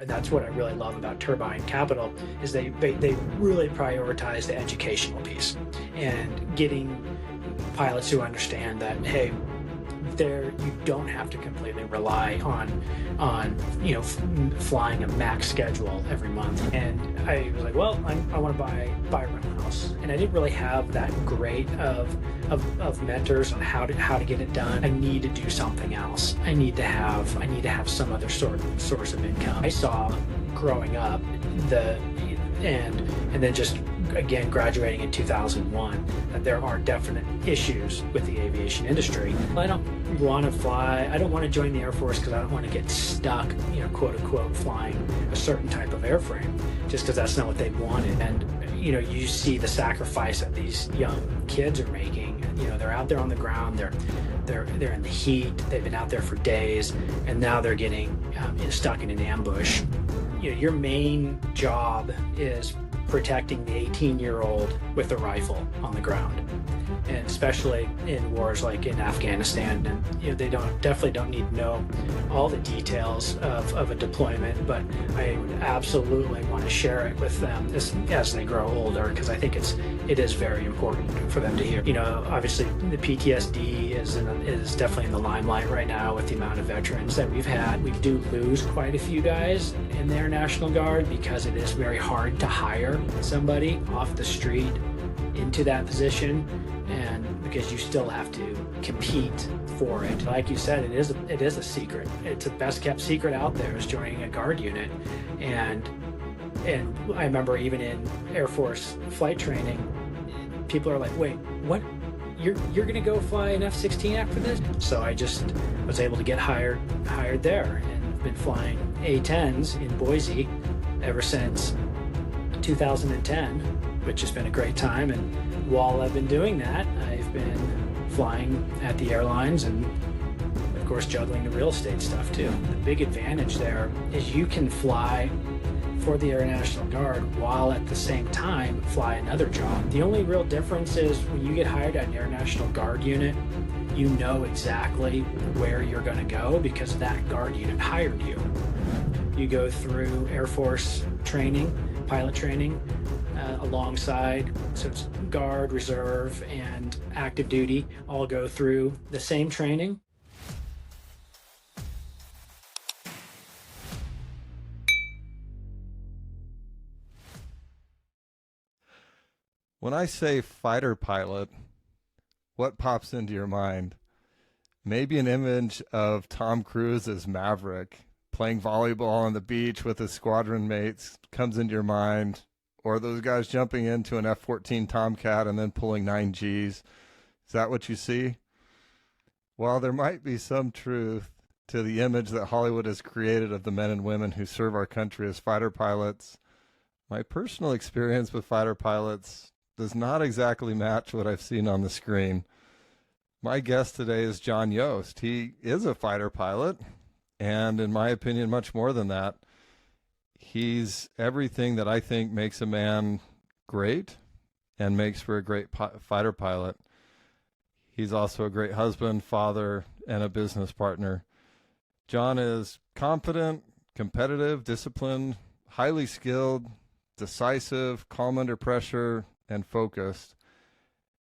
And that's what I really love about Turbine Capital is they really prioritize the educational piece and getting pilots who understand that, hey, there you don't have to completely rely on flying a max schedule every month. And I was like, well, I want to buy a rental house, and I didn't really have that great of mentors on how to get it done. I need to do something else. I need to have some other source of income. I saw growing up and then just again graduating in 2001 that there are definite issues with the aviation industry. I don't want to fly. I don't want to join the Air Force because I don't want to get stuck, quote unquote, flying a certain type of airframe just because that's not what they wanted. And you see the sacrifice that these young kids are making. They're out there on the ground. They're in the heat. They've been out there for days, and now they're getting stuck in an ambush. Your main job is protecting the 18-year-old with a rifle on the ground, and especially in wars like in Afghanistan. And they definitely don't need to know all the details of a deployment, but I would absolutely want to share it with them as they grow older, because I think it is very important for them to hear. Obviously the PTSD is definitely in the limelight right now with the amount of veterans that we've had. We do lose quite a few guys in the Air National Guard because it is very hard to hire somebody off the street into that position, and because you still have to compete for it. Like you said, it is a secret. It's the best kept secret out there, is joining a guard unit. And I remember even in Air Force flight training, people are like, wait, what? You're gonna go fly an F-16 after this? So I just was able to get hired there, and been flying A-10s in Boise ever since 2010, which has been a great time. And while I've been doing that, I've been flying at the airlines and of course juggling the real estate stuff too. The big advantage there is you can fly for the Air National Guard while at the same time fly another job. The only real difference is when you get hired at an Air National Guard unit, you know exactly where you're going to go because that guard unit hired you. You go through Air Force training, pilot training, alongside, so it's Guard, Reserve, and active duty all go through the same training. When I say fighter pilot, what pops into your mind? Maybe an image of Tom Cruise as Maverick playing volleyball on the beach with his squadron mates comes into your mind, or those guys jumping into an F-14 Tomcat and then pulling 9Gs. Is that what you see? Well, there might be some truth to the image that Hollywood has created of the men and women who serve our country as fighter pilots. My personal experience with fighter pilots does not exactly match what I've seen on the screen. My guest today is Jon Yost. He is a fighter pilot, and in my opinion, much more than that. He's everything that I think makes a man great and makes for a great fighter pilot. He's also a great husband, father, and a business partner. Jon is confident, competitive, disciplined, highly skilled, decisive, calm under pressure, and focused.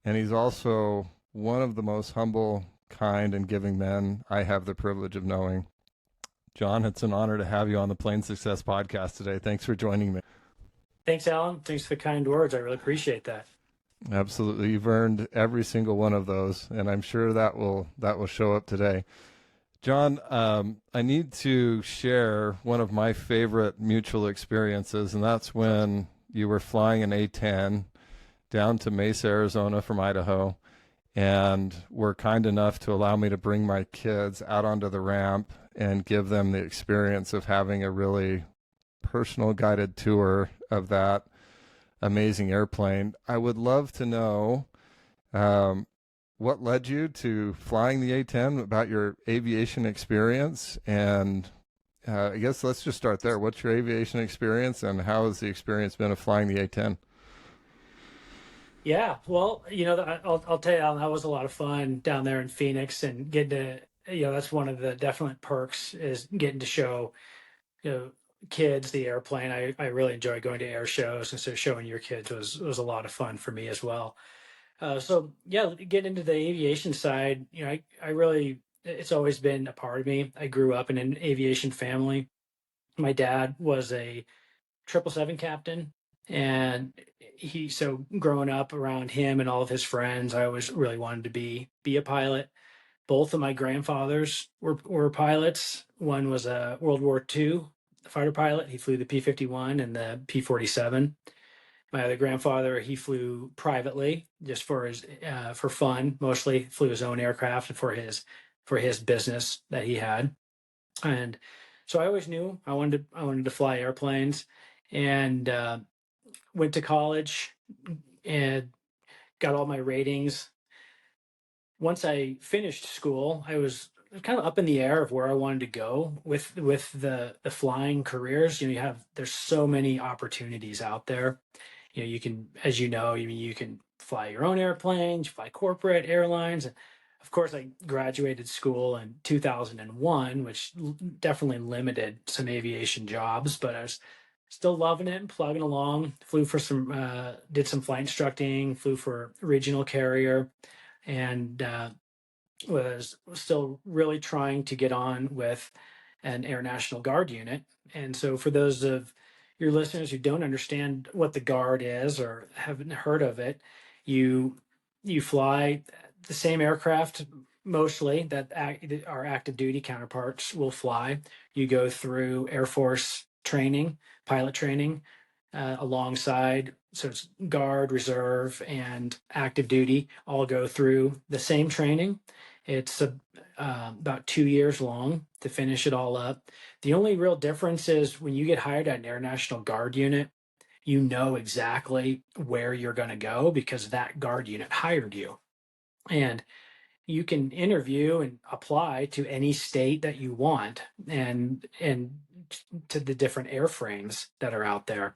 And he's also one of the most humble, kind, and giving men I have the privilege of knowing. Jon, it's an honor to have you on the Plane Success Podcast today. Thanks for joining me. Thanks, Alan. Thanks for the kind words. I really appreciate that. Absolutely. You've earned every single one of those, and I'm sure that will show up today. Jon, I need to share one of my favorite mutual experiences, and that's when you were flying an A-10 down to Mesa, Arizona from Idaho, and were kind enough to allow me to bring my kids out onto the ramp and give them the experience of having a really personal guided tour of that amazing airplane. I would love to know what led you to flying the A-10, about your aviation experience, and I guess let's just start there. What's your aviation experience, and how has the experience been of flying the A-10? Yeah, well, I'll tell you, Alan, that was a lot of fun down there in Phoenix, and getting to, that's one of the definite perks is getting to show, kids the airplane. I really enjoy going to air shows, and so showing your kids was a lot of fun for me as well. So yeah, get into the aviation side. I really, it's always been a part of me. I grew up in an aviation family. My dad was a 777 captain, and so growing up around him and all of his friends, I always really wanted to be a pilot. Both of my grandfathers were pilots. One was a World War II fighter pilot. He flew the P-51 and the P-47. My other grandfather, he flew privately just for his for fun. Mostly flew his own aircraft and for his business that he had. And so I always knew I wanted to fly airplanes, and went to college and got all my ratings. Once I finished school, I was kind of up in the air of where I wanted to go with the flying careers. There's so many opportunities out there. You can, as you know, you can fly your own airplanes, fly corporate airlines. And of course, I graduated school in 2001, which definitely limited some aviation jobs, but I was still loving it and plugging along. Did some flight instructing, flew for a regional carrier, and was still really trying to get on with an Air National Guard unit. And so, for those of your listeners who don't understand what the Guard is or haven't heard of it, you you fly the same aircraft mostly that our active duty counterparts will fly. You go through Air Force training, pilot training, alongside. So it's Guard, Reserve, and active duty all go through the same training. It's about 2 years long to finish it all up. The only real difference is when you get hired at an Air National Guard unit, you know exactly where you're going to go because that Guard unit hired you. And you can interview and apply to any state that you want, and to the different airframes that are out there.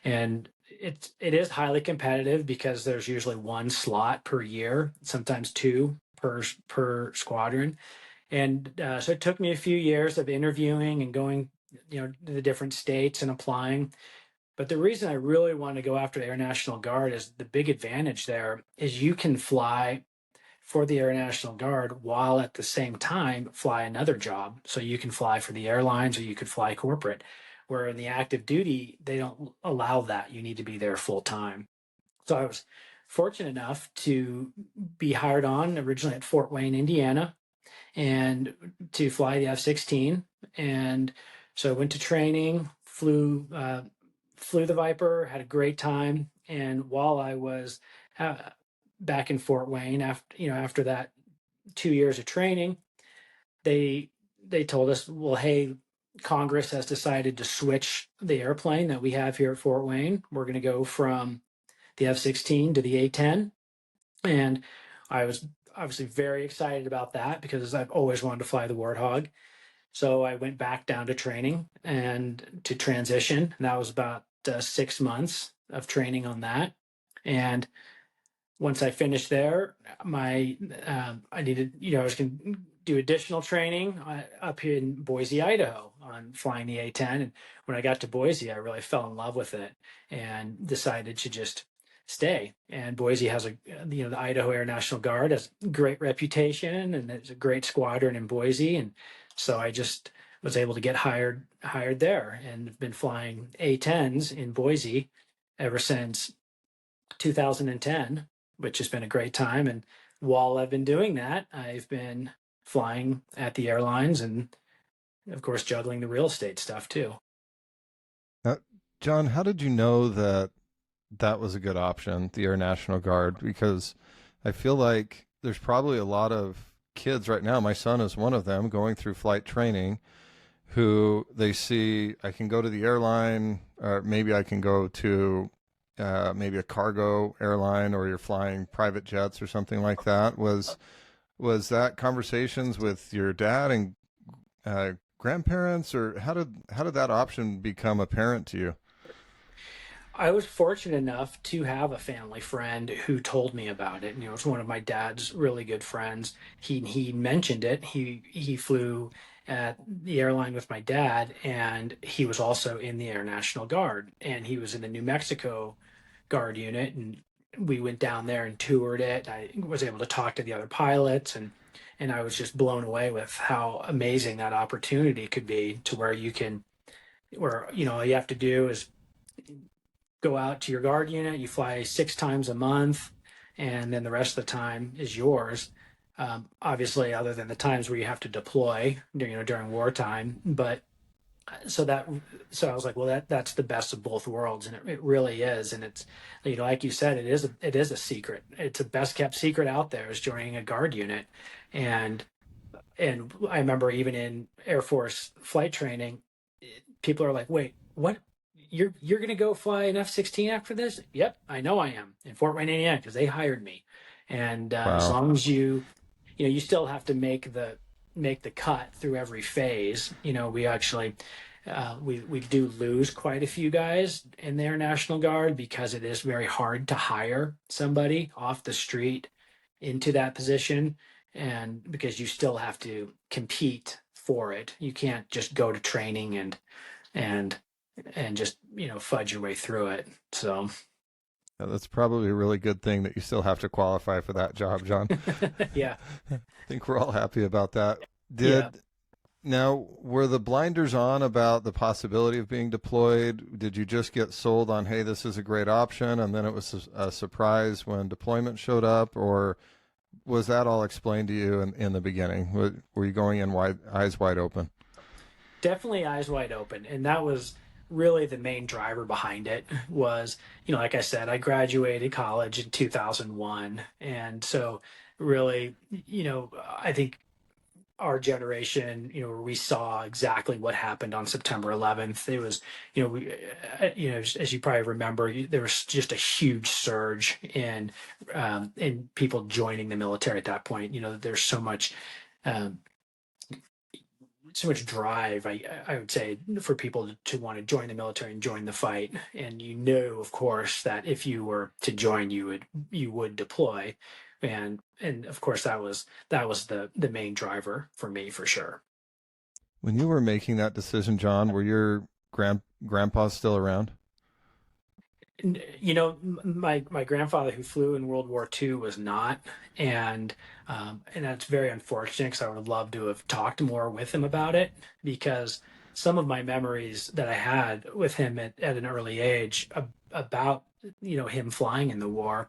And it is highly competitive because there's usually one slot per year, sometimes two per squadron. And so it took me a few years of interviewing and going, to the different states and applying. But the reason I really want to go after the Air National Guard is the big advantage there is you can fly for the Air National Guard while at the same time fly another job. So you can fly for the airlines or you could fly corporate. Where in the active duty, they don't allow that. You need to be there full time. So I was fortunate enough to be hired on originally at Fort Wayne, Indiana, and to fly the F-16. And so I went to training, flew the Viper, had a great time. And while I was uh, back in Fort Wayne, after that 2 years of training, they they told us, well, hey, Congress has decided to switch the airplane that we have here at Fort Wayne. We're going to go from the F-16 to the A-10, and I was obviously very excited about that because I've always wanted to fly the Warthog. So I went back down to training and to transition. And that was about 6 months of training on that. And once I finished there, I needed, I was going to do additional training up here in Boise, Idaho, on flying the A-10. And when I got to Boise, I really fell in love with it and decided to just stay. And Boise has the Idaho Air National Guard has a great reputation, and it's a great squadron in Boise. And so I just was able to get hired there, and have been flying A-10s in Boise ever since 2010, which has been a great time. And while I've been doing that, I've been flying at the airlines and, of course, juggling the real estate stuff too. Now, John, how did you know that that was a good option, the Air National Guard? Because I feel like there's probably a lot of kids right now. My son is one of them going through flight training who they see, I can go to the airline, or maybe I can go to maybe a cargo airline, or you're flying private jets or something like that. Was that conversations with your dad and grandparents, or how did that option become apparent to you? I was fortunate enough to have a family friend who told me about it. It's one of my dad's really good friends. He mentioned it. He flew at the airline with my dad, and he was also in the Air National Guard, and he was in the New Mexico Guard unit, and we went down there and toured it. I was able to talk to the other pilots, and I was just blown away with how amazing that opportunity could be, to where all you have to do is go out to your guard unit, you fly 6 times a month, and then the rest of the time is yours. Obviously, other than the times where you have to deploy, during wartime. But so that, so I was like, well, that's the best of both worlds, and it really is. And it's, like you said, it is a secret. It's a best kept secret out there, is joining a guard unit. And I remember even in Air Force flight training, people are like, wait, what? You're gonna go fly an F-16 after this? Yep, I know I am, in Fort Wayne, Indiana, because they hired me. And as Wow. long as you still have to make the cut through every phase. We actually we do lose quite a few guys in the Air National Guard, because it is very hard to hire somebody off the street into that position, and because you still have to compete for it. You can't just go to training and just fudge your way through it. So Yeah, that's probably a really good thing that you still have to qualify for that job, John. yeah, I think we're all happy about that. yeah. Now, were the blinders on about the possibility of being deployed? Did you just get sold on, hey, this is a great option, and then it was a surprise when deployment showed up, or was that all explained to you in the beginning? Were you going in eyes wide open? Definitely eyes wide open, and that was really the main driver behind it. Was, like I said, I graduated college in 2001, and so really, I think our generation, we saw exactly what happened on September 11th. It was, as you probably remember, there was just a huge surge in people joining the military at that point. There's um, so much drive, I would say, for people to want to join the military and join the fight. And of course, that if you were to join, you would deploy. And of course, that was the main driver for me, for sure. When you were making that decision, John, were your grandpas still around? My grandfather, who flew in World War II, was not, and that's very unfortunate, because I would love to have talked more with him about it, because some of my memories that I had with him at an early age about him flying in the war,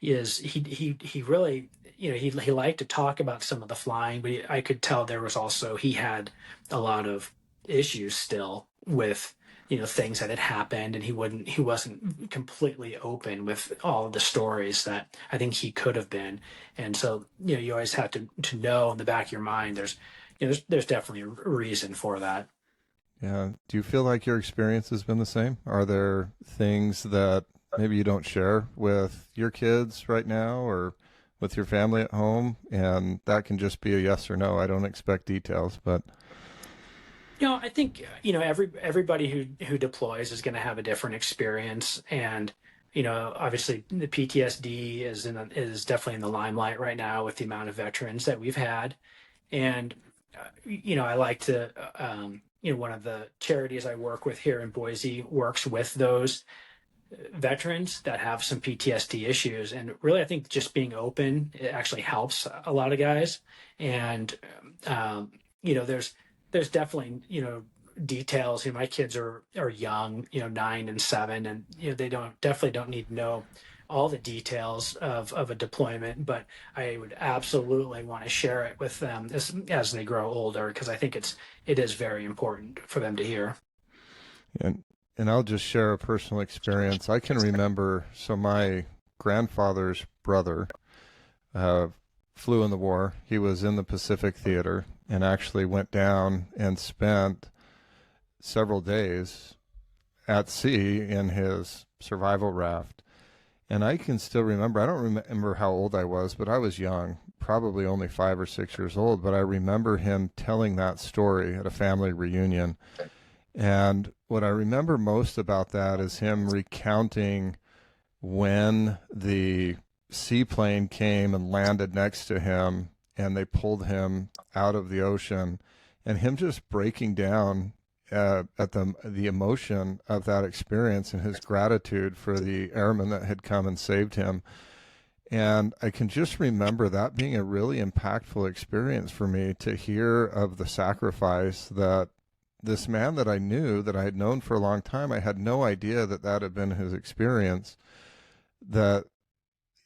is he really, he liked to talk about some of the flying, but I could tell there was also, he had a lot of issues still with things that had happened, and he wasn't completely open with all of the stories that I think he could have been. And so you always have to know in the back of your mind, there's definitely a reason for that. Yeah. Do you feel like your experience has been the same? Are there things that maybe you don't share with your kids right now, or with your family at home? And that can just be a yes or no. I don't expect details, but I think everybody who deploys is going to have a different experience, and obviously the PTSD is definitely in the limelight right now with the amount of veterans that we've had. And I like to, one of the charities I work with here in Boise works with those veterans that have some PTSD issues, and really I think just being open, it actually helps a lot of guys. And there's definitely details. My kids are young, 9 and 7, and they definitely don't need to know all the details of a deployment, but I would absolutely want to share it with them as they grow older, because I think it is very important for them to hear. and and I'll just share a personal experience. I can remember, so my grandfather's brother uh, flew in the war. He was in the Pacific Theater and actually went down and spent several days at sea in his survival raft. And I can still remember, I don't remember how old I was, but I was young, probably only 5 or 6 years old. But I remember him telling that story at a family reunion. And what I remember most about that is him recounting when the seaplane came and landed next to him, and they pulled him out of the ocean, and him just breaking down at the emotion of that experience and his gratitude for the airman that had come and saved him. And I can just remember that being a really impactful experience for me, to hear of the sacrifice that this man that I knew, that I had known for a long time, I had no idea that that had been his experience, that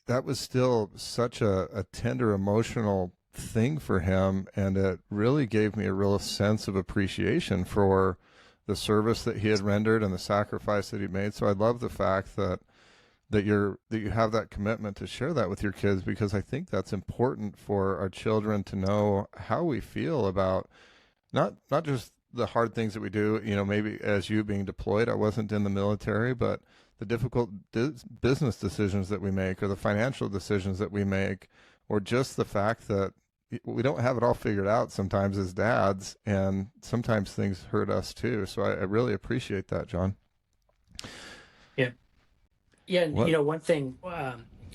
was still such a tender emotional thing for him. And it really gave me a real sense of appreciation for the service that he had rendered and the sacrifice that he made. So I love the fact that you have that commitment to share that with your kids, because I think that's important for our children to know how we feel about not just the hard things that we do, maybe as you being deployed. I wasn't in the military, but the difficult business decisions that we make, or the financial decisions that we make, or just the fact that we don't have it all figured out sometimes as dads, and sometimes things hurt us too. So I really appreciate that, Jon. Yeah. Yeah, and What? one thing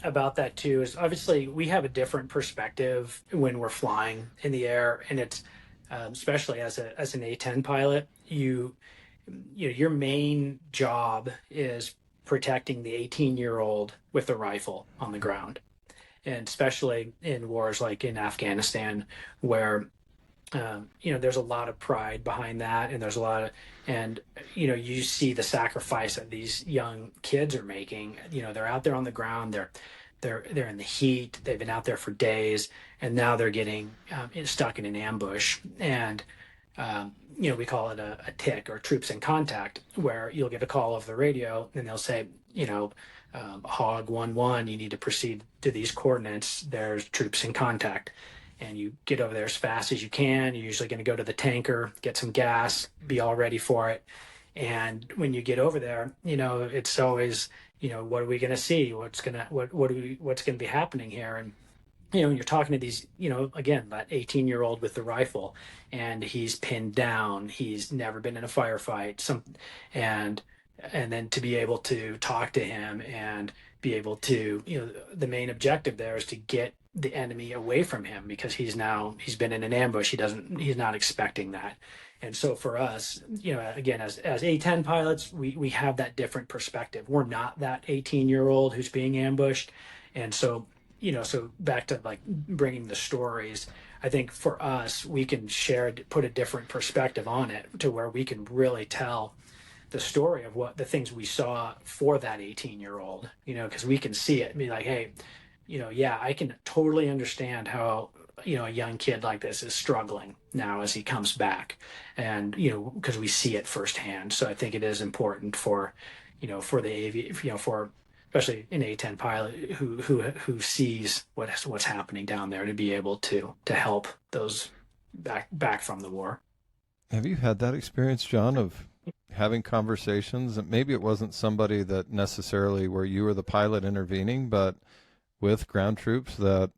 about that too is obviously we have a different perspective when we're flying in the air, and it's especially as an A-10 pilot, your main job is protecting the 18-year-old with a rifle on the ground, and especially in wars like in Afghanistan, where there's a lot of pride behind that, and there's a lot of, and you see the sacrifice that these young kids are making. They're out there on the ground, they're in the heat, they've been out there for days, and now they're getting stuck in an ambush. And we call it a TIC, or troops in contact, where you'll get a call over the radio and they'll say, hog 1-1, you need to proceed to these coordinates, there's troops in contact. And you get over there as fast as you can. You're usually going to go to the tanker, get some gas, be all ready for it. And when you get over there, it's always, what are we going to see? What's going to be happening here? And you're talking to these, again, that 18-year-old with the rifle, and he's pinned down. He's never been in a firefight. And then to be able to talk to him and be able to, the main objective there is to get the enemy away from him, because he's been in an ambush. He's not expecting that. And so for us, again, as A-10 pilots, we have that different perspective. We're not that 18-year-old who's being ambushed. And so, so back to like bringing the stories, I think for us, we can put a different perspective on it, to where we can really tell the story of what the things we saw for that 18-year-old, because we can see it and be like, hey, yeah, I can totally understand how, a young kid like this is struggling now as he comes back, and, because we see it firsthand. So I think it is important for, for for especially an A-10 pilot who sees what's happening down there, to be able to help those back from the war. Have you had that experience, Jon, of having conversations, and maybe it wasn't somebody that necessarily where you were the pilot intervening, but with ground troops that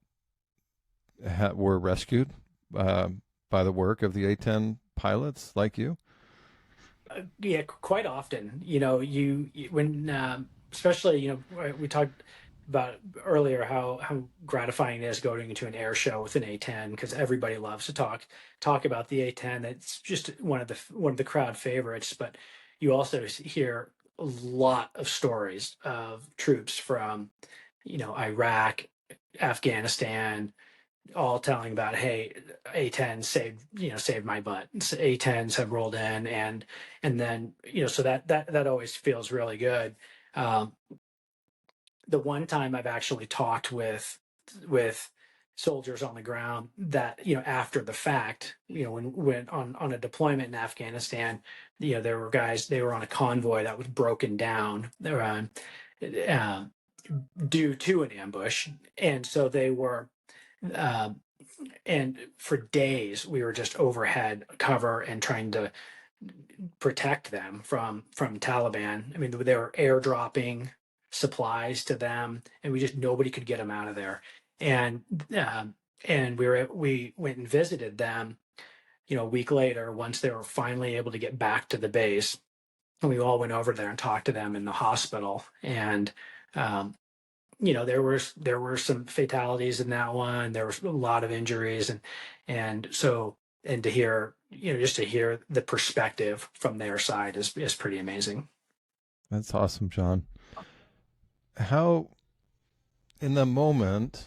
were rescued by the work of the A-10 pilots like you? Yeah, quite often. When especially, we talked about earlier how gratifying it is going into an air show with an A-10, because everybody loves to talk about the A-10. That's just one of the crowd favorites. But you also hear a lot of stories of troops from Iraq, Afghanistan, all telling about, hey, A-10s saved my butt. A-10s have rolled in, and then so that always feels really good. The one time I've actually talked with soldiers on the ground, that after the fact, when on a deployment in Afghanistan, there were guys, they were on a convoy that was broken down. They were on due to an ambush, and so they were and for days we were just overhead cover and trying to protect them from Taliban. I mean, they were airdropping supplies to them, and nobody could get them out of there. And we went and visited them, a week later, once they were finally able to get back to the base, and we all went over there and talked to them in the hospital. And there were some fatalities in that one. There was a lot of injuries, and so and to hear, just to hear the perspective from their side is pretty amazing. That's awesome, Jon. How, in the moment,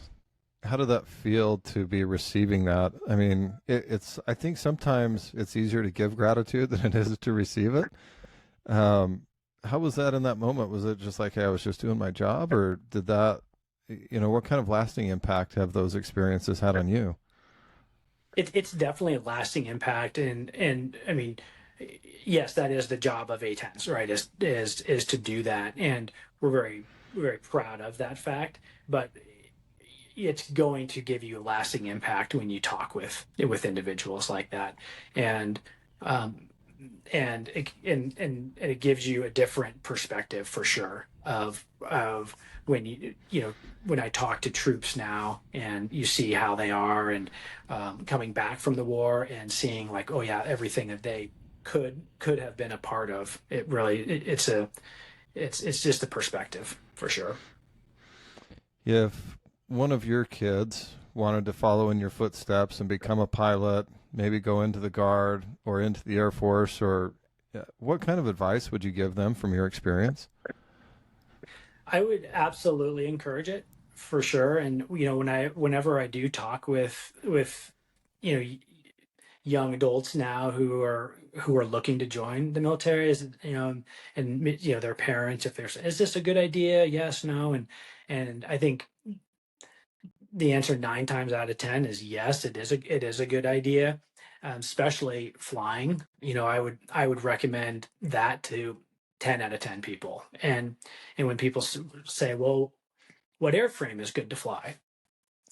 how did that feel to be receiving that? I mean, I think sometimes it's easier to give gratitude than it is to receive it. Um, how was that in that moment? Was it just like, hey, I was just doing my job, or did that, what kind of lasting impact have those experiences had on you? It's definitely a lasting impact, and I mean, yes, that is the job of A10s, right? Is to do that, and we're very proud of that fact. But it's going to give you a lasting impact when you talk with individuals like that, and um, and it gives you a different perspective for sure of when when I talk to troops now and you see how they are, and coming back from the war and seeing like, oh yeah, everything that they could have been a part of. It really it's just a perspective for sure. If one of your kids wanted to follow in your footsteps and become a pilot, maybe go into the Guard or into the Air Force, or what kind of advice would you give them from your experience? I would absolutely encourage it for sure. And whenever I do talk with you know young adults now who are looking to join the military, is and their parents, if there's, is this a good idea, yes, no, and I think the answer 9 times out of 10 is yes, it is a good idea, especially flying. I would recommend that to 10 out of 10 people. And when people say, well, what airframe is good to fly?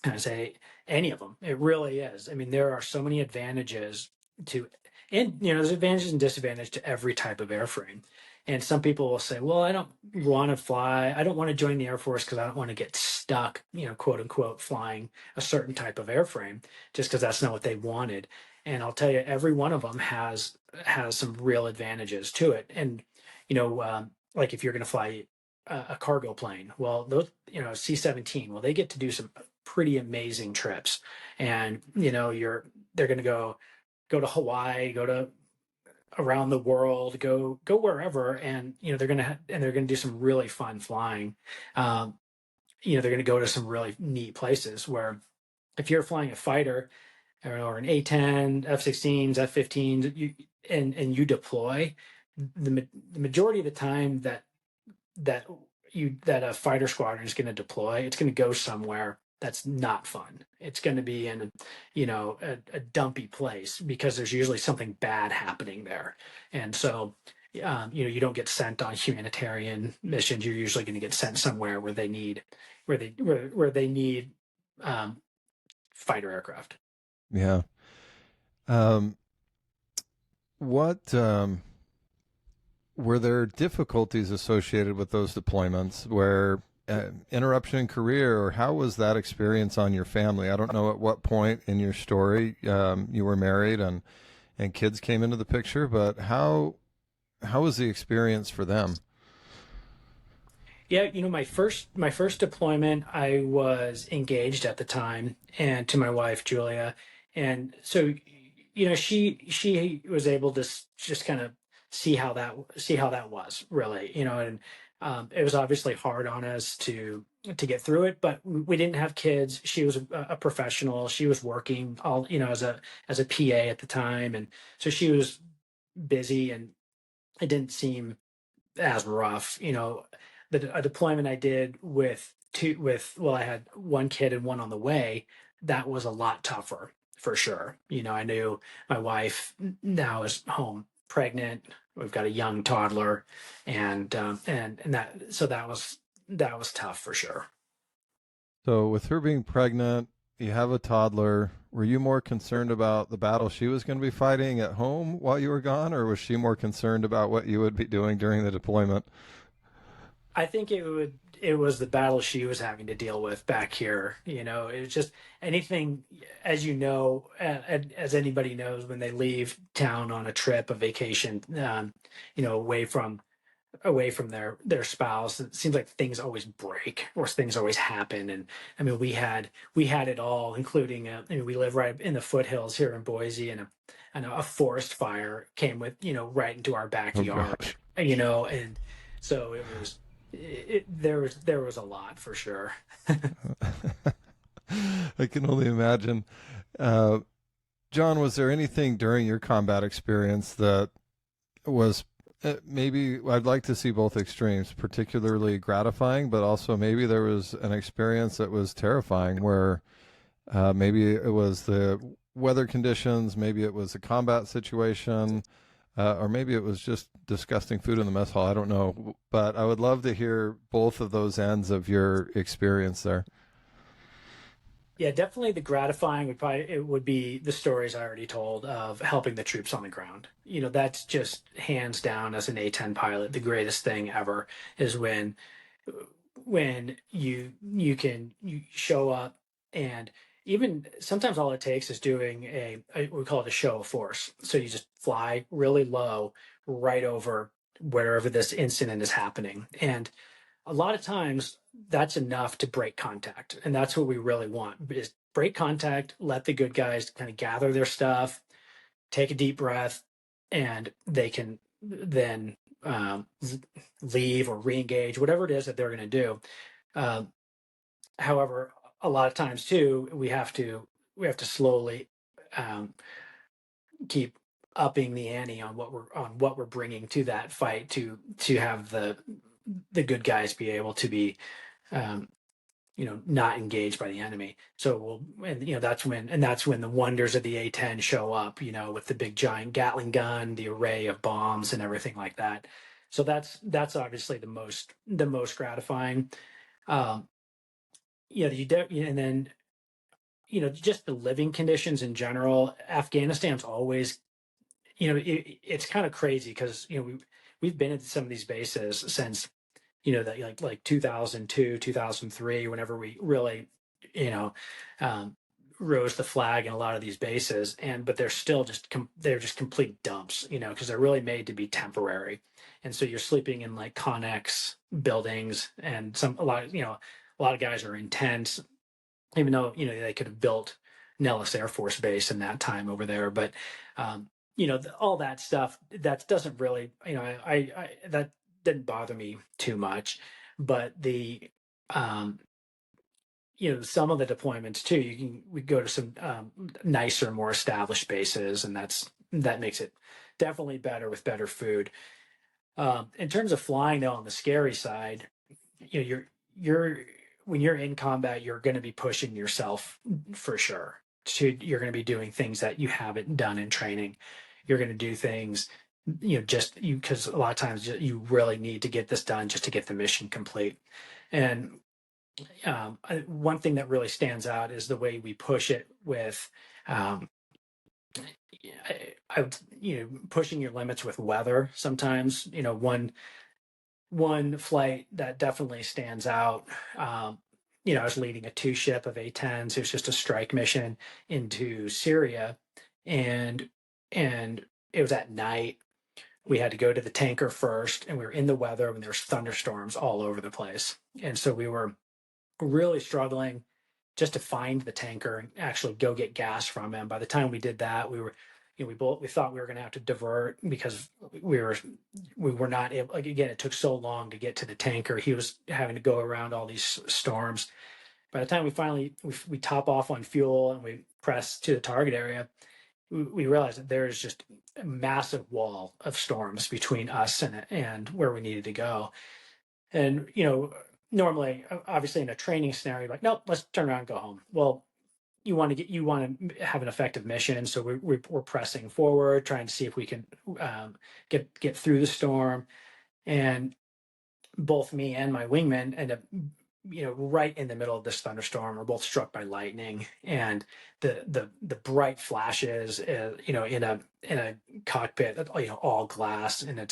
And I say, any of them. It really is. I mean, there are so many advantages to, and there's advantages and disadvantages to every type of airframe. And some people will say, well, I don't want to fly. I don't want to join the Air Force because I don't want to get stuck, quote unquote, flying a certain type of airframe just because that's not what they wanted. And I'll tell you, every one of them has some real advantages to it. And, like if you're going to fly a cargo plane, well, those, C-17, well, they get to do some pretty amazing trips. And, they're going to go to Hawaii, go to around the world, go wherever, and they're gonna do some really fun flying. Um, they're gonna go to some really neat places where if you're flying a fighter or an A-10, F-16s, F-15s, and you deploy, the majority of the time that that a fighter squadron is going to deploy, it's going to go somewhere that's not fun. It's going to be in a dumpy place because there's usually something bad happening there. And so you don't get sent on humanitarian missions. You're usually going to get sent somewhere where they need where they need um, fighter aircraft. Yeah. Um, what were there difficulties associated with those deployments where interruption in career, or how was that experience on your family? I don't know at what point in your story you were married and kids came into the picture, but how was the experience for them? Yeah, my first deployment, I was engaged at the time, and to my wife Julia, and so she was able to just kind of see how that was really, and it was obviously hard on us to get through it, but we didn't have kids. She was a professional. She was working all as a PA at the time, and so she was busy, and it didn't seem as rough. A deployment I did well, I had one kid and one on the way. That was a lot tougher for sure. I knew my wife now is home pregnant. We've got a young toddler, and that was tough for sure. So with her being pregnant, you have a toddler. Were you more concerned about the battle she was going to be fighting at home while you were gone, or was she more concerned about what you would be doing during the deployment? I think it was the battle she was having to deal with back here. It was just anything, as as anybody knows, when they leave town on a trip, a vacation, away from away from their spouse. It seems like things always break or things always happen. And I mean, we had it all, including I mean, we live right in the foothills here in Boise, and a forest fire came with right into our Oh backyard, gosh. and so there was a lot for sure. I can only imagine. Uh, John, was there anything during your combat experience that was maybe I'd like to see both extremes, particularly gratifying, but also maybe there was an experience that was terrifying where maybe it was the weather conditions, maybe it was a combat situation, or maybe it was just disgusting food in the mess hall. I don't know, but I would love to hear both of those ends of your experience there. Yeah, definitely the gratifying it would be the stories I already told of helping the troops on the ground. That's just hands down as an A-10 pilot, the greatest thing ever is when you show up, and even sometimes all it takes is doing we call it a show of force. So you just fly really low right over wherever this incident is happening. And a lot of times that's enough to break contact, and that's what we really want is break contact, let the good guys kind of gather their stuff, take a deep breath, and they can then leave or re-engage whatever it is that they're going to do. um, However, a lot of times too we have to slowly um, keep upping the ante on what we're bringing to that fight to have the good guys be able to be um, not engaged by the enemy. So and that's when the wonders of the A-10 show up, with the big giant Gatling gun, the array of bombs and everything like that. So that's obviously the most gratifying. Um, and then just the living conditions in general. Afghanistan's always, it's kind of crazy because we've been at some of these bases since that like 2002 2003, whenever we really you know um, rose the flag in a lot of these bases, but they're still they're just complete dumps, because they're really made to be temporary. And so you're sleeping in like Connex buildings, and a lot of guys are in tents, even though they could have built Nellis Air Force Base in that time over there. But all that stuff that doesn't really, that didn't bother me too much. But um, some of the deployments too, we go to some nicer, more established bases, and that makes it definitely better with better food. In terms of flying, though, on the scary side, you're when you're in combat, you're going to be pushing yourself for sure. You're going to be doing things that you haven't done in training. You're going to do things, just because a lot of times you really need to get this done just to get the mission complete. And one thing that really stands out is the way we push it with um, pushing your limits with weather. Sometimes, one flight that definitely stands out. I was leading a two ship of A-10s. It was just a strike mission into Syria, and and it was at night. We had to go to the tanker first, and we were in the weather when there was thunderstorms all over the place, and so we were really struggling just to find the tanker and actually go get gas from him. By the time we did that, we thought we were going to have to divert because we were not able. Like, again, it took so long to get to the tanker. He was having to go around all these storms. By the time we top off on fuel and we press to the target area, we realized that there is just a massive wall of storms between us and where we needed to go. And normally, obviously, in a training scenario, like, nope, let's turn around and go home. Well, you want to have an effective mission, so we're pressing forward, trying to see if we can get through the storm. And both me and my wingman end up, right in the middle of this thunderstorm. We're both struck by lightning, and the bright flashes, in a cockpit, all glass, and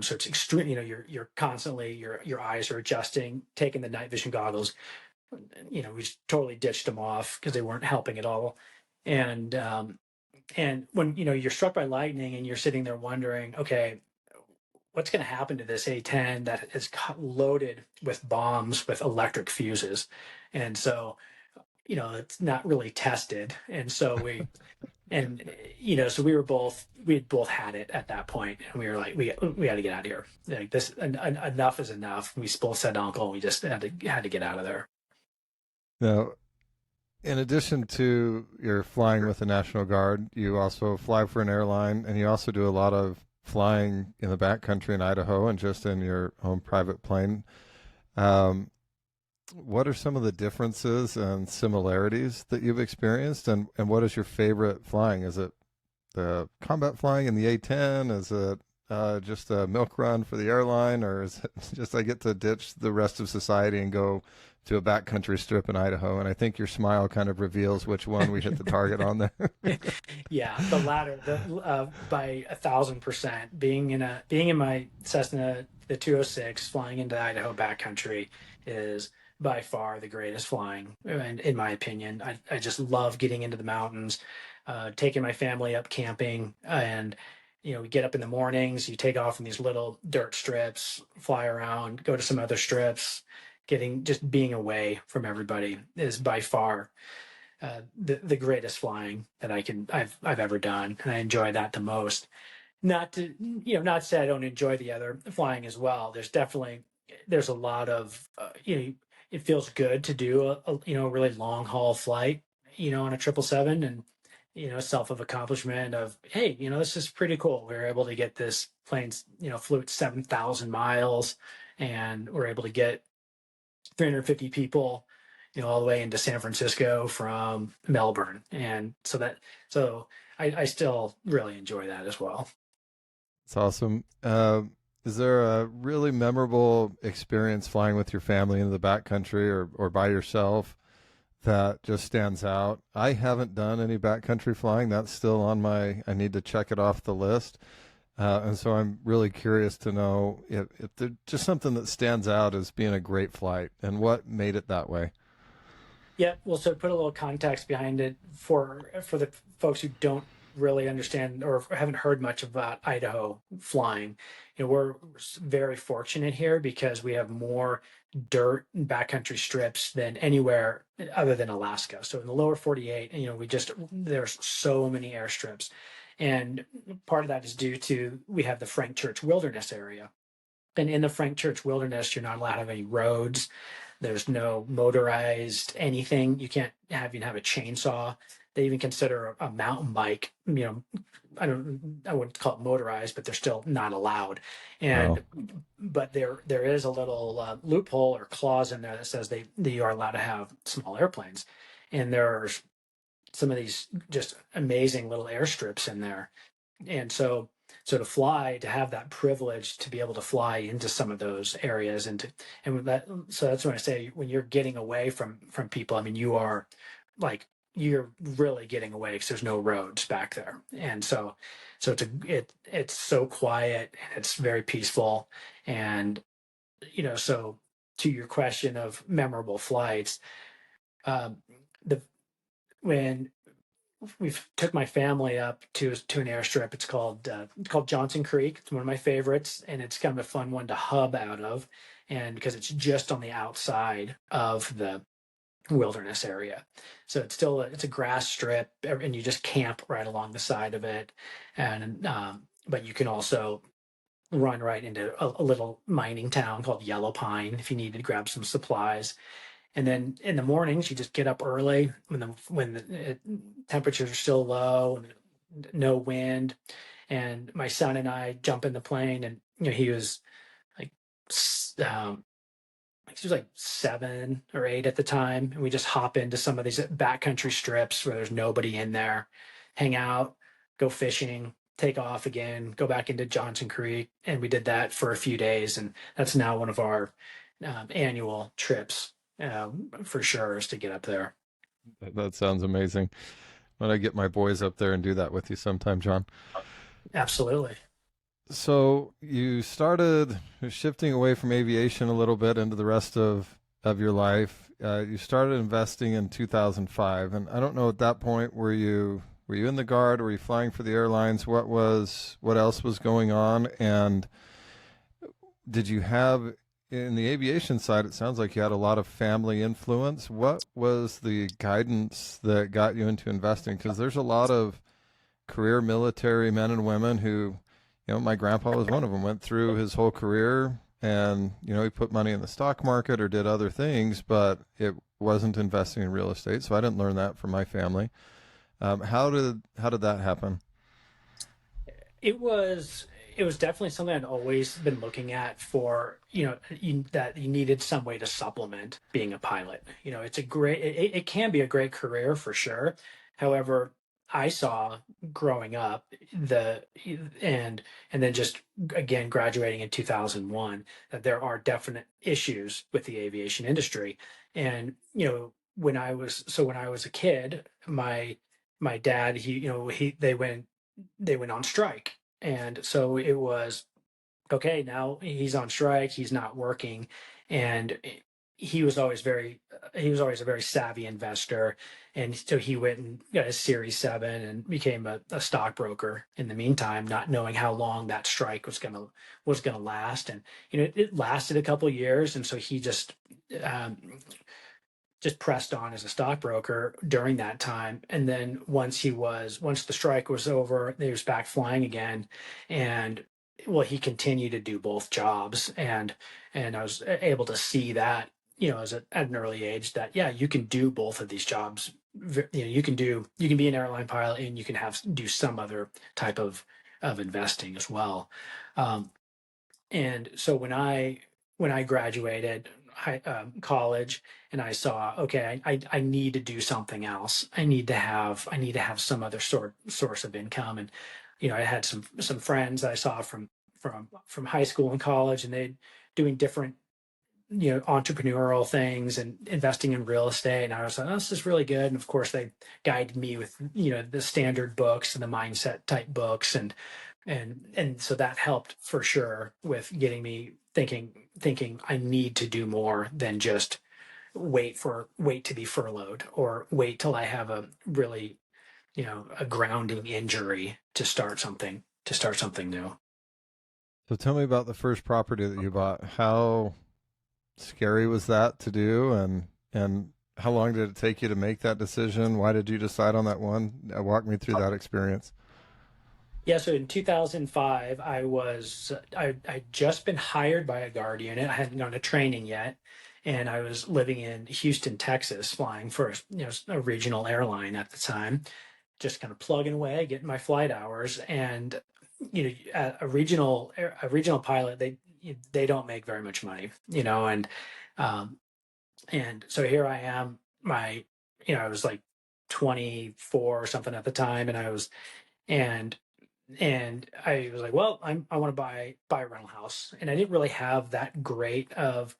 so it's extreme. You're constantly your eyes are adjusting, taking the night vision goggles. We just totally ditched them off because they weren't helping at all. And when you're struck by lightning and you're sitting there wondering, okay, what's going to happen to this A-10 that is loaded with bombs with electric fuses? And so, it's not really tested. And so so we had both had it at that point, and we were like, we got to get out of here. Like this, enough is enough. We both said uncle, and we just had to get out of there. Now, in addition to your flying with the National Guard, you also fly for an airline, and you also do a lot of flying in the backcountry in Idaho and just in your own private plane. What are some of the differences and similarities that you've experienced, and what is your favorite flying? Is it the combat flying in the A-10? Is it just a milk run for the airline, or is it just I get to ditch the rest of society and go to a backcountry strip in Idaho? And I think your smile kind of reveals which one we hit the target on there. Yeah, the latter, by 1,000%. Being in my Cessna, the 206, flying into Idaho backcountry is by far the greatest flying, and in my opinion. I just love getting into the mountains, taking my family up camping, and we get up in the mornings, you take off from these little dirt strips, fly around, go to some other strips. Just being away from everybody is by far the greatest flying that I've ever done, and I enjoy that the most. Not to not to say I don't enjoy the other flying as well. There's a lot of it feels good to do a really long haul flight on a 777, and self of accomplishment of, hey, this is pretty cool. We were able to get this plane flew at 7,000 miles, and we're able to get 350 people all the way into San Francisco from Melbourne. And so I still really enjoy that as well. It's awesome. Is there a really memorable experience flying with your family into the backcountry or by yourself that just stands out? I haven't done any backcountry flying. That's still on I need to check it off the list. And so I'm really curious to know if there's just something that stands out as being a great flight and what made it that way. Yeah, well, so to put a little context behind it for the folks who don't really understand or haven't heard much about Idaho flying, we're very fortunate here because we have more dirt and backcountry strips than anywhere other than Alaska. So in the lower 48, there's so many airstrips. And part of that is due to we have the Frank Church Wilderness area. And in the Frank Church Wilderness, you're not allowed to have any roads. There's no motorized anything. You can't even have a chainsaw. They even consider a mountain bike, I wouldn't call it motorized, but they're still not allowed. And but there is a little loophole or clause in there that says that you are allowed to have small airplanes. And there's some of these just amazing little airstrips in there. And so to have that privilege to be able to fly into some of those areas so that's when I say when you're getting away from people, I mean, you're really getting away because there's no roads back there. And so it's so quiet and it's very peaceful. And, so to your question of memorable flights, when we took my family up to an airstrip. It's called Johnson Creek. It's one of my favorites, and it's kind of a fun one to hub out of, and because it's just on the outside of the wilderness area, so it's a grass strip, and you just camp right along the side of it, and but you can also run right into a little mining town called Yellow Pine if you need to grab some supplies. And then in the mornings, you just get up early when the temperatures are still low, and no wind. And my son and I jump in the plane, and he was like, he was like 7 or 8 at the time, and we just hop into some of these backcountry strips where there's nobody in there, hang out, go fishing, take off again, go back into Johnson Creek, and we did that for a few days, and that's now one of our annual trips. For sure, is to get up there. That sounds amazing. When I get my boys up there and do that with you sometime, Jon. Absolutely. So you started shifting away from aviation a little bit into the rest of your life. You started investing in 2005, and I don't know at that point, were you in the Guard? Were you flying for the airlines? What else was going on? And did you have in the aviation side? It sounds like you had a lot of family influence. What was the guidance that got you into investing? Because there's a lot of career military men and women who, my grandpa was one of them, went through his whole career and, he put money in the stock market or did other things, but it wasn't investing in real estate. So I didn't learn that from my family. How did that happen? It was it was definitely something I'd always been looking at for, that you needed some way to supplement being a pilot. It can be a great career for sure. However, I saw growing up the and then just again graduating in 2001 that there are definite issues with the aviation industry. And when I was a kid, my dad, he they went on strike. And so it was okay, now he's on strike, he's not working. And he was always a very savvy investor. And so he went and got a Series 7 and became a stockbroker in the meantime, not knowing how long that strike was gonna last. And it lasted a couple years. And so he um, just pressed on as a stockbroker during that time. And then once the strike was over, he was back flying again. And well, he continued to do both jobs. And I was able to see that, at an early age, that yeah, you can do both of these jobs. You can be an airline pilot and you can do some other type of investing as well. Um, and so when I graduated college, and I saw, okay, I need to do something else. I need to have some other source of income. And I had some friends that I saw from high school and college, and they doing different entrepreneurial things and investing in real estate. And I was like, oh, this is really good. And of course, they guided me with the standard books and the mindset type books, and so that helped for sure with getting me thinking I need to do more than just wait to be furloughed or wait till I have a really a grounding injury to start something new. So tell me about the first property that you bought. How scary was that to do, and how long did it take you to make that decision? Why did you decide on that one? Walk me through that experience. Yeah, so in 2005, I'd just been hired by a guard unit. I hadn't gone to training yet, and I was living in Houston, Texas, flying for a regional airline at the time, just kind of plugging away, getting my flight hours. And a regional pilot, they don't make very much money, um, and so here I am. I was like 24 or something at the time, and I was like, well, I want to buy a rental house, and I didn't really have that great of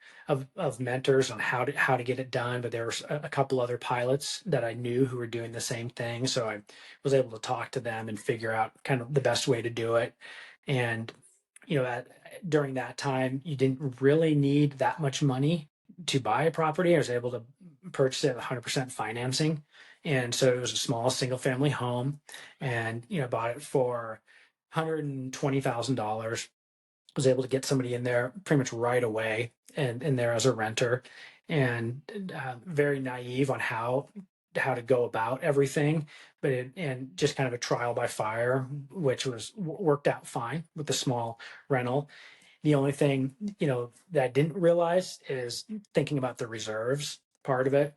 mentors on how to get it done. But there were a couple other pilots that I knew who were doing the same thing, so I was able to talk to them and figure out kind of the best way to do it. And during that time, you didn't really need that much money to buy a property. I was able to purchase it with 100% financing, and so it was a small single family home, and bought it for $120,000. Was able to get somebody in there pretty much right away, and in there as a renter, and very naive on how to go about everything, and just kind of a trial by fire, which worked out fine with the small rental. The only thing that I didn't realize is thinking about the reserves part of it.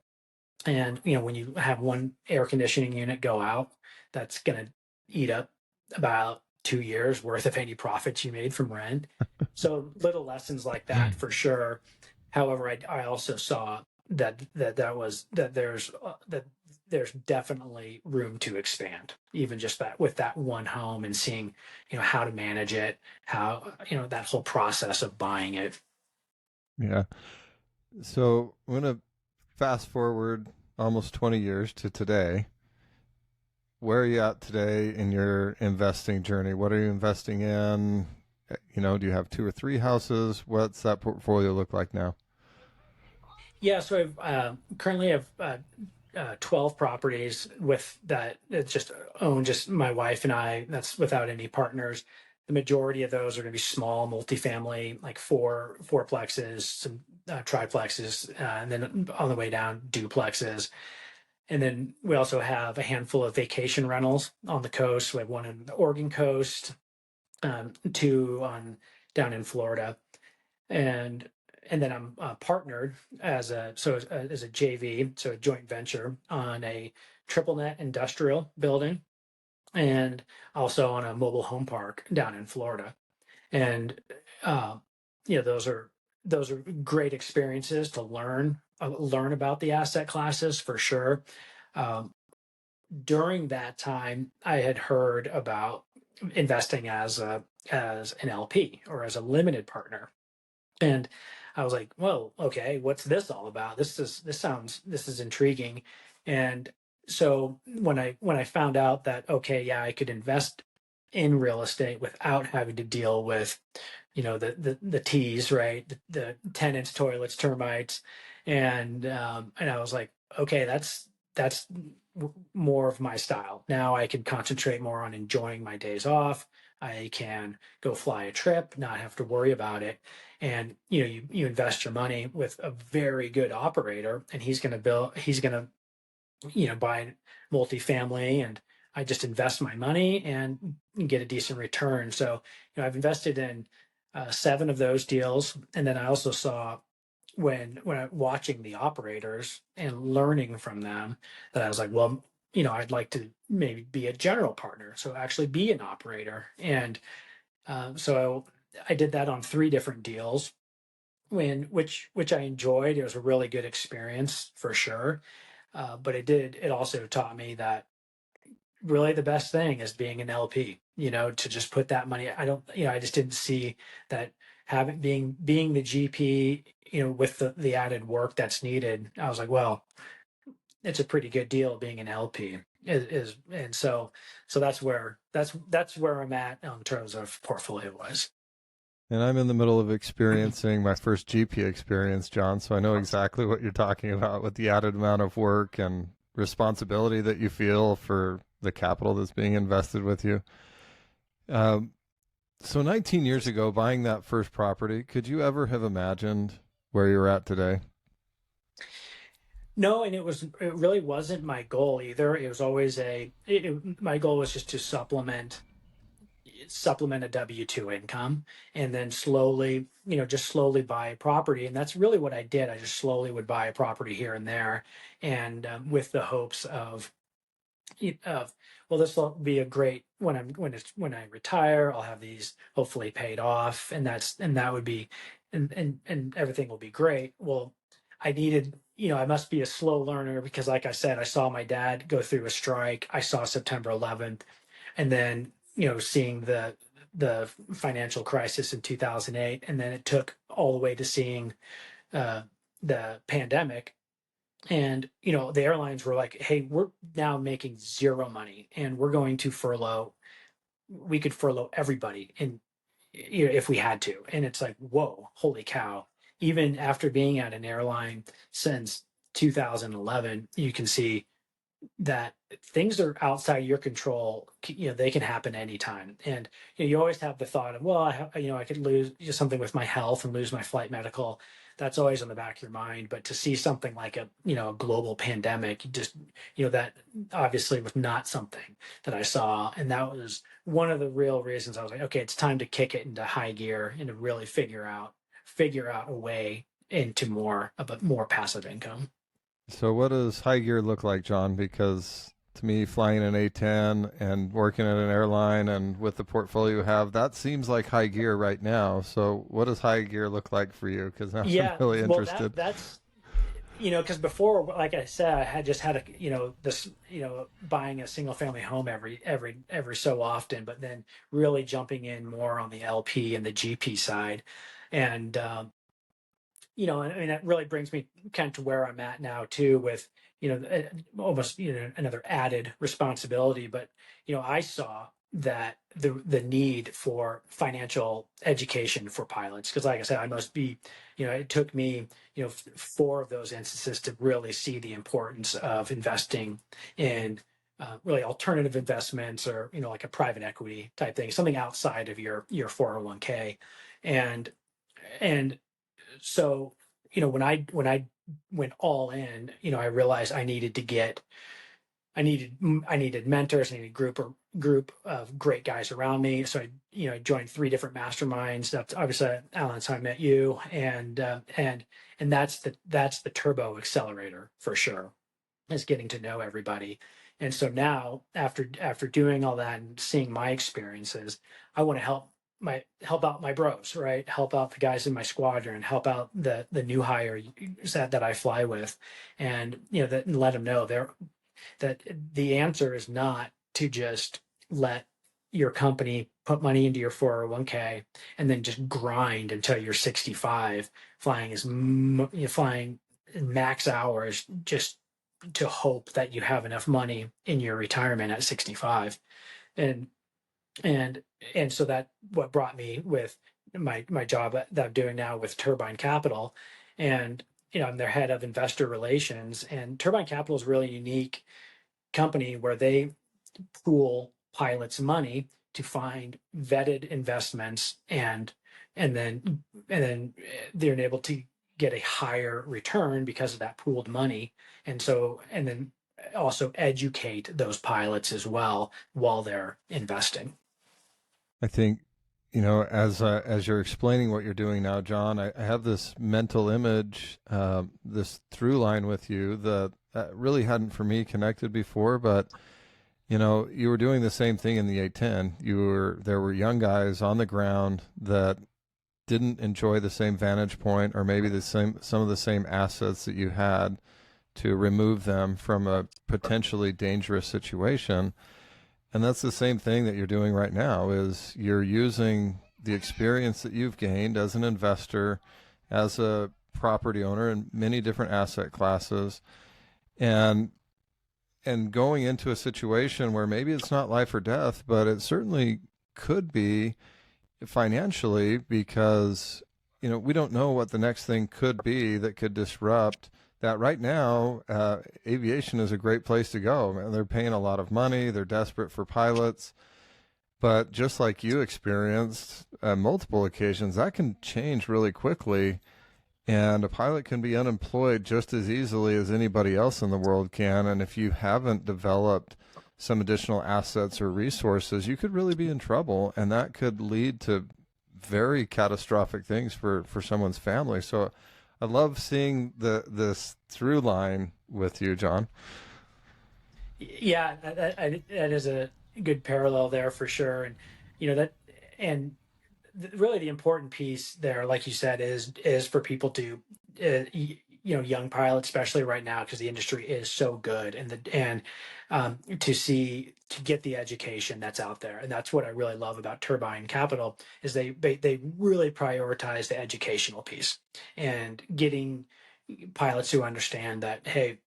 And when you have one air conditioning unit go out, that's going to eat up about 2 years worth of any profits you made from rent. So little lessons like that for sure. However, I also saw that there's definitely room to expand, even just that with that one home, and seeing how to manage it, how that whole process of buying it. Yeah. So I'm going to fast forward almost 20 years to today. Where are you at today in your investing journey? What are you investing in? Do you have two or three houses? What's that portfolio look like now? Yeah, so I've currently have 12 properties with that. It's just owned just my wife and I. That's without any partners. the majority of those are going to be small multifamily, like fourplexes, some triplexes, and then on the way down duplexes. And then we also have a handful of vacation rentals on the coast. We have one in the Oregon coast, two on down in Florida, and then I'm partnered as as a JV, so a joint venture on a triple net industrial building, and also on a mobile home park down in Florida. And uh, those are great experiences to learn about the asset classes for sure. Um, During that time, I had heard about investing as an LP or as a limited partner, and I was like, "Well, okay, what's this all about? This is intriguing." And so when I found out that okay, yeah, I could invest in real estate without having to deal with the T's, right, the tenants, toilets, termites, and I was like, okay, that's more of my style. Now I can concentrate more on enjoying my days off. I can go fly a trip, not have to worry about it. And you invest your money with a very good operator, and he's going to buy multifamily, and I just invest my money and get a decent return. So, I've invested in seven of those deals, and then I also saw when I watching the operators and learning from them that I was like, well, I'd like to maybe be a general partner, so actually be an operator, and so I did that on three different deals. Which I enjoyed. It was a really good experience for sure. But it also taught me that really the best thing is being an LP, to just put that money. I don't, I just didn't see that having being the GP, with the added work that's needed. I was like, well, it's a pretty good deal being an LP and so that's where I'm at in terms of portfolio wise. And I'm in the middle of experiencing my first GP experience, John. So I know exactly what you're talking about with the added amount of work and responsibility that you feel for the capital that's being invested with you. Um, so 19 years ago, buying that first property, could you ever have imagined where you're at today? No, and it really wasn't my goal either. It was always my goal was just to supplement a W-2 income, and then slowly, just slowly buy a property. And that's really what I did. I just slowly would buy a property here and there, and with the hopes of well, this will be a great when I retire, I'll have these hopefully paid off, and that would be and everything will be great. Well, I needed, I must be a slow learner because like I said, I saw my dad go through a strike. I saw September 11th, and then seeing the financial crisis in 2008, and then it took all the way to seeing uh, the pandemic. And the airlines were like, hey, we're now making zero money, and we're going to furlough. We could furlough everybody, and if we had to. And it's like, whoa, holy cow. Even after being at an airline since 2011, you can see that things are outside your control. They can happen anytime. And you always have the thought of, well, I could lose something with my health and lose my flight medical. That's always on the back of your mind. But to see something like a global pandemic, that obviously was not something that I saw. And that was one of the real reasons I was like, okay, it's time to kick it into high gear and to really figure out a way into more passive income. So what does high gear look like, John? Because to me, flying an A-10 and working at an airline and with the portfolio you have, that seems like high gear right now. So what does high gear look like for you? Because I'm Yeah, really well, interested. that's because before, like I said, I had just had buying a single family home every so often, but then really jumping in more on the LP and the GP side, and I mean, that really brings me kind of to where I'm at now too, with almost another added responsibility. But I saw that the need for financial education for pilots, because like I said, I must be, it took me four of those instances to really see the importance of investing in really alternative investments, or like a private equity type thing, something outside of your 401k. And and so when I went all in, I realized I needed mentors. I needed group of great guys around me. So I joined 3 different masterminds. That's obviously, Alan, that's how I met you, and that's the turbo accelerator for sure, is getting to know everybody. And so now, after doing all that and seeing my experiences, I want to help out my bros, right? Help out the guys in my squadron, help out the new hires that I fly with, and and let them know that the answer is not to just let your company put money into your 401k and then just grind until you're 65, flying max hours, just to hope that you have enough money in your retirement at 65. And and and so that what brought me with my job that I'm doing now with Turbine Capital. And I'm their head of investor relations, and Turbine Capital is really unique company where they pool pilots' money to find vetted investments, and then they're able to get a higher return because of that pooled money. And then also educate those pilots as well while they're investing. I think, as you're explaining what you're doing now, John, I have this mental image, this through line with you that really hadn't for me connected before, but you were doing the same thing in the A-10. There were young guys on the ground that didn't enjoy the same vantage point, or maybe some of the same assets that you had, to remove them from a potentially dangerous situation. And that's the same thing that you're doing right now, is you're using the experience that you've gained as an investor, as a property owner in many different asset classes, and going into a situation where maybe it's not life or death, but it certainly could be financially, because we don't know what the next thing could be that could disrupt that. Right now, aviation is a great place to go. Man, they're paying a lot of money. They're desperate for pilots. But just like you experienced multiple occasions, that can change really quickly. And a pilot can be unemployed just as easily as anybody else in the world can. And if you haven't developed some additional assets or resources, you could really be in trouble. And that could lead to very catastrophic things for someone's family. So I love seeing this through line with you, John. Yeah, that is a good parallel there for sure. And really the important piece there, like you said, is for people to young pilots, especially right now, because the industry is so good, to get the education that's out there. And that's what I really love about Turbine Capital, is they really prioritize the educational piece, and getting pilots who understand that, hey,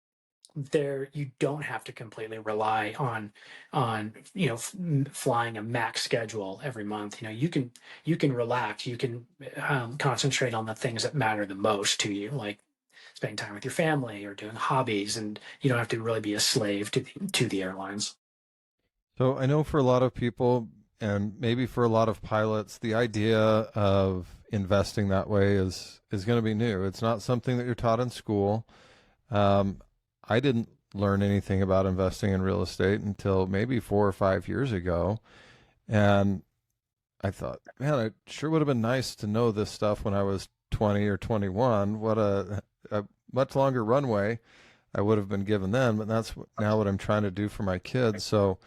you don't have to completely rely on flying a max schedule every month. You can relax. You can concentrate on the things that matter the most to you, like spending time with your family or doing hobbies, and you don't have to really be a slave to the airlines. So I know for a lot of people, and maybe for a lot of pilots, the idea of investing that way is going to be new. It's not something that you're taught in school. I didn't learn anything about investing in real estate until maybe 4 or 5 years ago. And I thought, man, it sure would have been nice to know this stuff when I was 20 or 21. What a much longer runway I would have been given then. But that's now what I'm trying to do for my kids. So,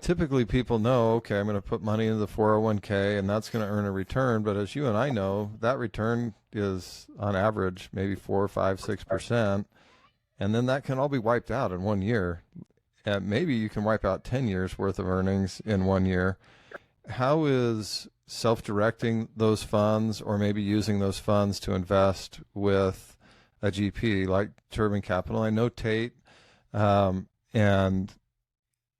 typically people know, okay, I'm going to put money into the 401k and that's going to earn a return. But as you and I know, that return is on average maybe 4, 5, 6%. And then that can all be wiped out in 1 year. And maybe you can wipe out 10 years worth of earnings in 1 year. How is self-directing those funds, or maybe using those funds to invest with a GP like Turbine Capital? I know Tate, and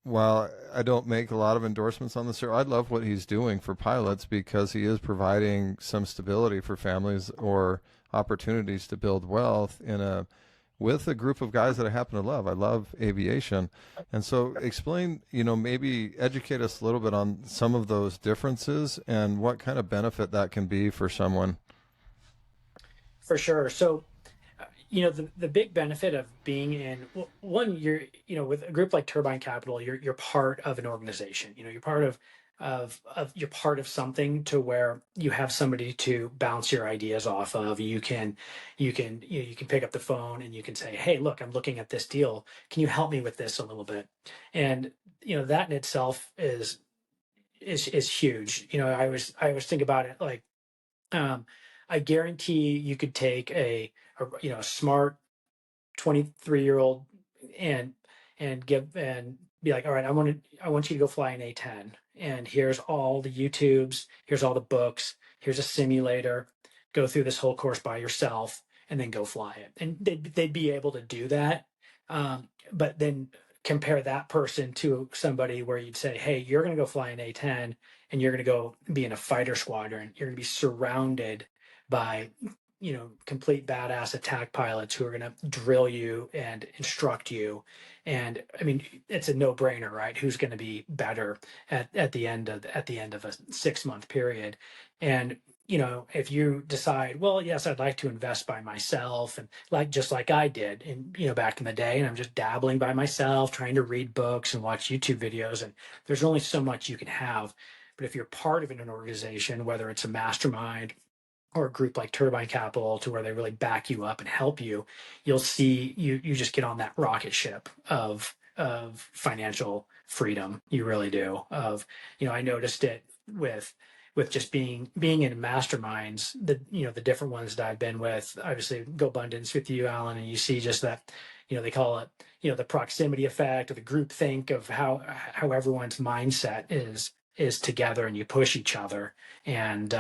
while I don't make a lot of endorsements on this, I love what he's doing for pilots, because he is providing some stability for families, or opportunities to build wealth in a with a group of guys that I happen to love. I love aviation. And so explain, maybe educate us a little bit on some of those differences and what kind of benefit that can be for someone. For sure. So, the big benefit of being in one, you're, with a group like Turbine Capital, you're part of an organization. You're part you're part of something to where you have somebody to bounce your ideas off of. You can pick up the phone and you can say, hey, look, I'm looking at this deal. Can you help me with this a little bit? And that in itself is huge. I always think about it like, um, I guarantee you could take a smart 23-year-old and and be like, all right, I want you to go fly an A10, and here's all the YouTubes, here's all the books, here's a simulator, go through this whole course by yourself, and then go fly it. And they'd be able to do that. But then compare that person to somebody where you'd say, hey, you're going to go fly an A10 and you're going to go be in a fighter squadron. You're going to be surrounded by complete badass attack pilots who are going to drill you and instruct you. And I mean, it's a no-brainer, right? Who's going to be better at the end of a 6-month period? And if you decide, well, yes, I'd like to invest by myself, and just like I did, and back in the day, and I'm just dabbling by myself, trying to read books and watch YouTube videos, and there's only so much you can have. But if you're part of an organization, whether it's a mastermind or a group like Turbine Capital, to where they really back you up and help you, you'll see you just get on that rocket ship of financial freedom. You really do. I noticed it with just being in masterminds, the different ones that I've been with. Obviously, GoBundance with you, Alan, and you see just that. They call it the proximity effect, or the group think of how everyone's mindset is together, and you push each other and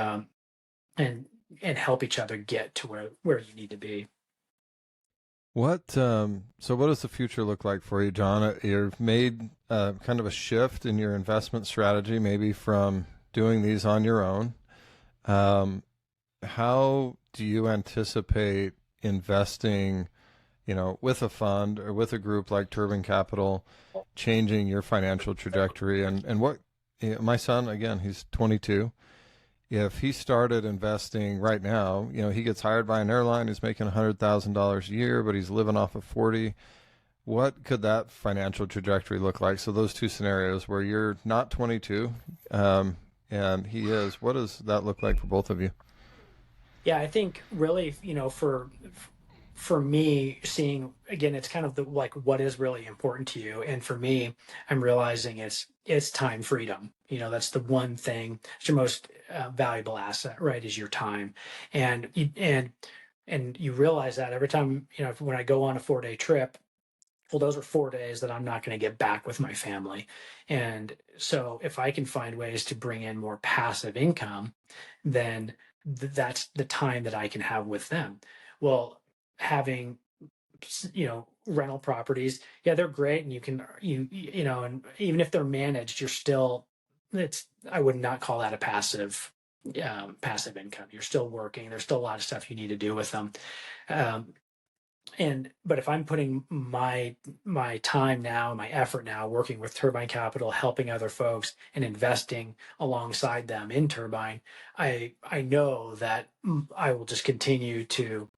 help each other get to where you need to be. So what does the future look like for you, John? You've made kind of a shift in your investment strategy, maybe from doing these on your own. How do you anticipate investing, with a fund or with a group like Turbine Capital, changing your financial trajectory? And what, my son, again, he's 22. If he started investing right now, he gets hired by an airline, he's making $100,000 a year, but he's living off of 40. What could that financial trajectory look like? So those two scenarios where you're not 22, and he is, what does that look like for both of you? Yeah, I think really, for me, seeing again, it's kind of what is really important to you. And for me, I'm realizing it's time freedom. That's the one thing. It's your most valuable asset, right? Is your time, and you realize that every time when I go on a 4-day trip. Well, those are 4 days that I'm not going to get back with my family. And so if I can find ways to bring in more passive income, then that's the time that I can have with them. Well, having, rental properties, yeah, they're great. And and even if they're managed, I would not call that a passive income. You're still working. There's still a lot of stuff you need to do with them. But if I'm putting my time now, my effort now, working with Turbine Capital, helping other folks, and investing alongside them in Turbine, I know that I will just continue to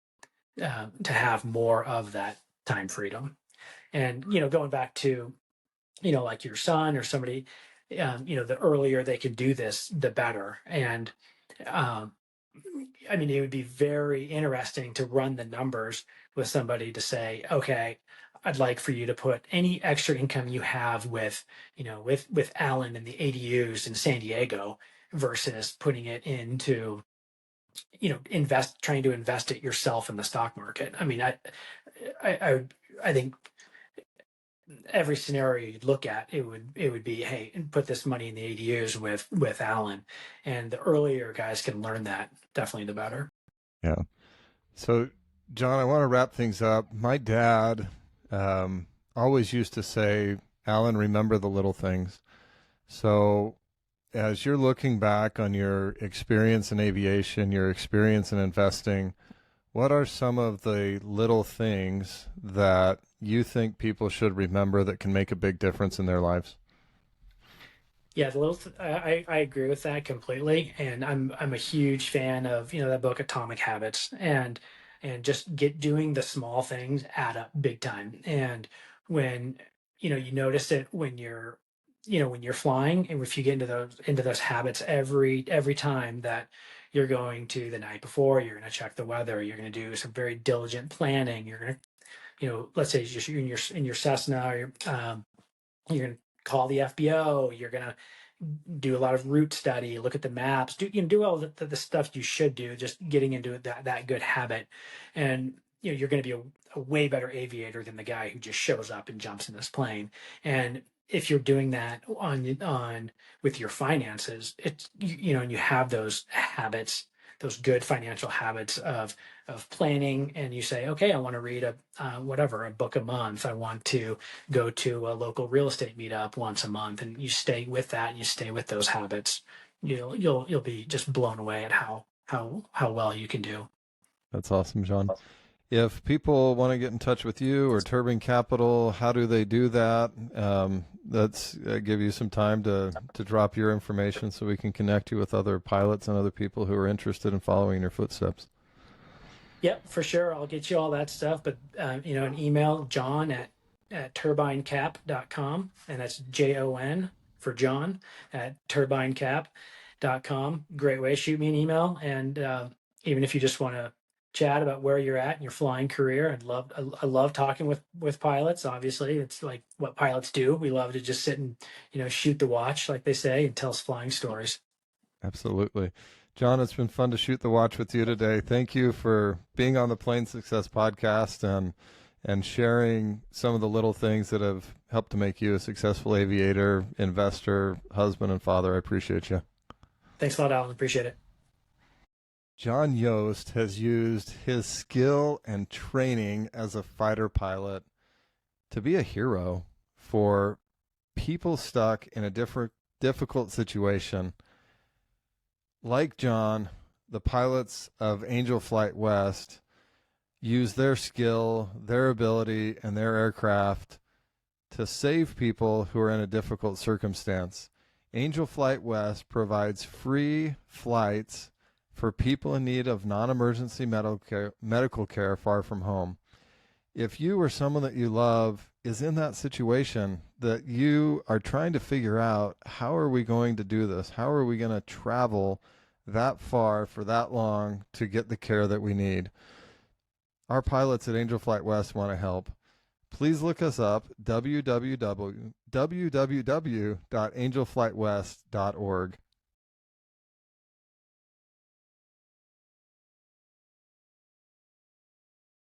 have more of that time freedom. And going back to like your son or somebody, the earlier they can do this, the better. And I mean, it would be very interesting to run the numbers with somebody to say, okay, I'd like for you to put any extra income you have with Alan and the ADUs in San Diego versus putting it into, trying to invest it yourself in the stock market. I mean, I think every scenario you'd look at, it would be, hey, put this money in the ADUs with Alan. And the earlier guys can learn that, definitely the better. Yeah. So, John, I want to wrap things up. My dad always used to say, Alan, remember the little things. So as you're looking back on your experience in aviation, your experience in investing, What are some of the little things that you think people should remember that can make a big difference in their lives? Yeah, I agree with that completely, and I'm a huge fan of that book Atomic Habits, and just get doing the small things add up big time. And when you notice it when you're flying, and if you get into those habits every time that you're going to the night before, you're going to check the weather, you're going to do some very diligent planning, you're going to let's say you're in your Cessna, or you're going to call the FBO. You're going to do a lot of route study, look at the maps, do all the stuff you should do, just getting into that good habit. And you're going to be a way better aviator than the guy who just shows up and jumps in this plane. And if you're doing that on with your finances, and you have those habits, those good financial habits of planning, and you say, okay, I want to read a book a month. I want to go to a local real estate meetup once a month, and you stay with that and you stay with those habits. You'll be just blown away at how well you can do. That's awesome, John. If people want to get in touch with you or Turbine Capital, how do they do that? Let's give you some time to drop your information so we can connect you with other pilots and other people who are interested in following in your footsteps. Yep, for sure. I'll get you all that stuff. But an email, John at turbinecap.com, and that's Jon for John at turbinecap.com. Great way. Shoot me an email, and even if you just want to chat about where you're at in your flying career, I love talking with pilots. Obviously, it's like what pilots do. We love to just sit and shoot the watch, like they say, and tell us flying stories. Absolutely. John, it's been fun to shoot the watch with you today. Thank you for being on the Plane Success podcast and sharing some of the little things that have helped to make you a successful aviator, investor, husband, and father. I appreciate you. Thanks a lot, Alan. Appreciate it. Jon Yost has used his skill and training as a fighter pilot to be a hero for people stuck in a difficult situation. Like John, the pilots of Angel Flight West use their skill, their ability, and their aircraft to save people who are in a difficult circumstance. Angel Flight West provides free flights for people in need of non-emergency medical care far from home. If you or someone that you love is in that situation that you are trying to figure out, how are we going to do this? How are we going to travel that far for that long to get the care that we need? Our pilots at Angel Flight West want to help. Please look us up, www.angelflightwest.org.